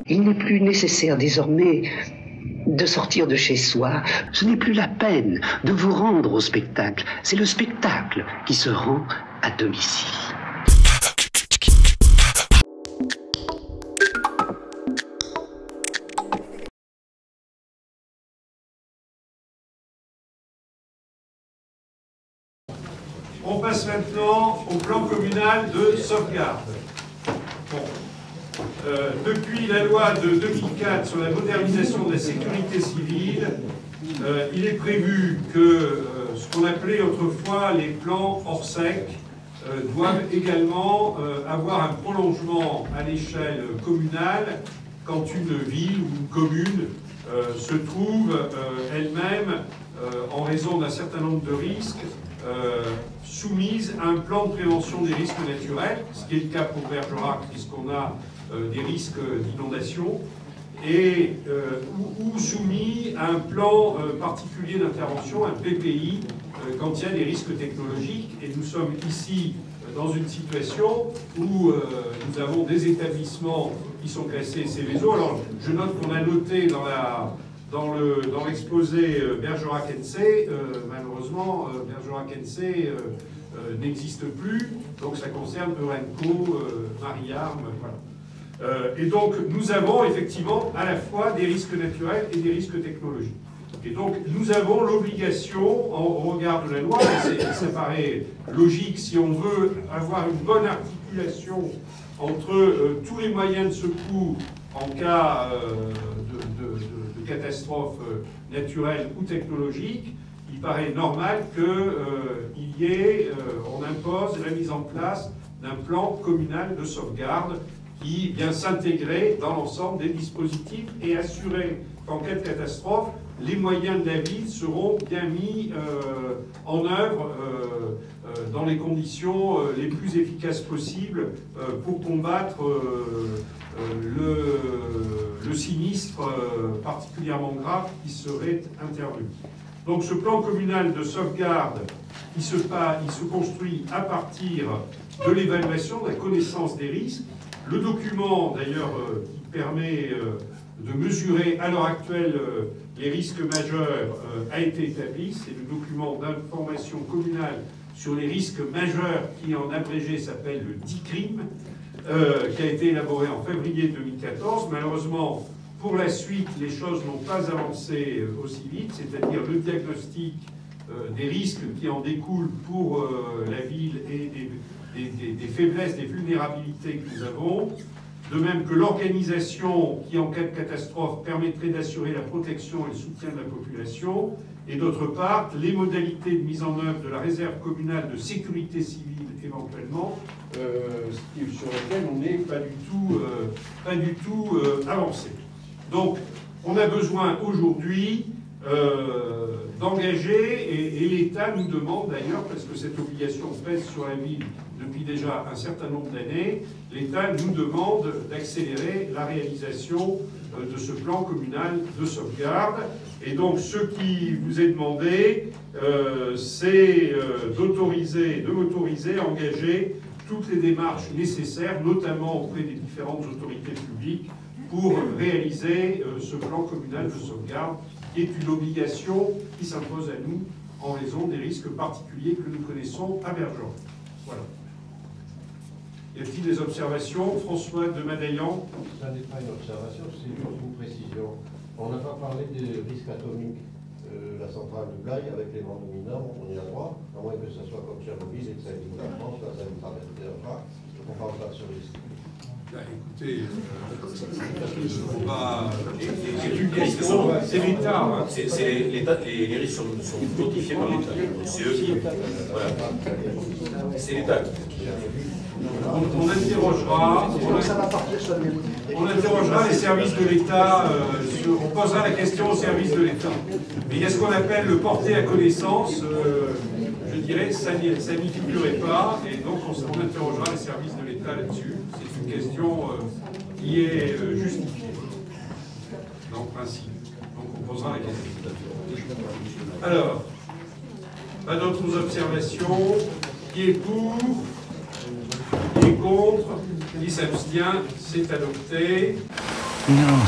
Il n'est plus nécessaire désormais de sortir de chez soi. Ce n'est plus la peine de vous rendre au spectacle. C'est le spectacle qui se rend à domicile. On passe maintenant au plan communal de sauvegarde. Bon. Depuis la loi de 2004 sur la modernisation de la sécurité civile, il est prévu que ce qu'on appelait autrefois les plans Orsec doivent également avoir un prolongement à l'échelle communale quand une ville ou une commune se trouve elle-même, en raison d'un certain nombre de risques, soumise à un plan de prévention des risques naturels, ce qui est le cas pour Bergerac, puisqu'on a des risques d'inondation, et ou soumis à un plan particulier d'intervention, un PPI, quand il y a des risques technologiques. Et nous sommes ici dans une situation où nous avons des établissements qui sont classés Seveso. Alors, je note qu'on a noté dans l'exposé Bergerac-NC, malheureusement, Bergerac-NC n'existe plus, donc ça concerne Eurenco, Marie-Arme, voilà. Et donc, nous avons effectivement à la fois des risques naturels et des risques technologiques. Et donc, nous avons l'obligation, au regard de la loi, et ça paraît logique si on veut avoir une bonne articulation entre tous les moyens de secours en cas de catastrophe naturelle ou technologique, il paraît normal on impose la mise en place d'un plan communal de sauvegarde qui vient s'intégrer dans l'ensemble des dispositifs et assurer qu'en cas de catastrophe, les moyens de la ville seront bien mis en œuvre dans les conditions les plus efficaces possibles pour combattre le sinistre particulièrement grave qui serait intervenu. Donc ce plan communal de sauvegarde, il se construit à partir de l'évaluation, de la connaissance des risques. Le document, d'ailleurs, qui permet de mesurer à l'heure actuelle les risques majeurs a été établi. C'est le document d'information communale sur les risques majeurs qui, en abrégé, s'appelle le DICRIM, qui a été élaboré en février 2014. Malheureusement, pour la suite, les choses n'ont pas avancé aussi vite, c'est-à-dire le diagnostic des risques qui en découlent pour la ville et des faiblesses, des vulnérabilités que nous avons, de même que l'organisation qui, en cas de catastrophe, permettrait d'assurer la protection et le soutien de la population, et d'autre part, les modalités de mise en œuvre de la réserve communale de sécurité civile éventuellement, sur lesquelles on n'est pas du tout avancé. Donc, on a besoin aujourd'hui d'engager, et l'État nous demande d'ailleurs, parce que cette obligation pèse sur la ville depuis déjà un certain nombre d'années, l'État nous demande d'accélérer la réalisation de ce plan communal de sauvegarde. Et donc ce qui vous est demandé, c'est de m'autoriser à engager toutes les démarches nécessaires, notamment auprès des différentes autorités publiques, pour réaliser ce plan communal de sauvegarde, qui est une obligation qui s'impose à nous en raison des risques particuliers que nous connaissons à Bergerac. Voilà. Y a-t-il des observations? François de Madaillan? Ça n'est pas une observation, c'est juste une précision. On n'a pas parlé des risques atomiques. La centrale de Blaye, avec les vents dominants, on y a droit, à moins que ce soit comme Tchernobyl et que ça évite la France, là, ça ne traverse pas. On ne parle pas de ce risque. Écoutez, c'est une question, c'est l'État. Hein. C'est l'État, les risques sont notifiés par l'État. C'est eux qui. Voilà. C'est l'État. On interrogera les services de l'État, on posera la question aux services de l'État. Mais il y a ce qu'on appelle le porter à connaissance, je dirais, ça n'y figurait pas, et donc on interrogera les services de l'État là-dessus. C'est une question qui est justifiée, dans le principe. Donc on posera la question. Alors, pas d'autres observations. Qui est pour? Qui est contre? Qui s'abstient? C'est adopté. Non.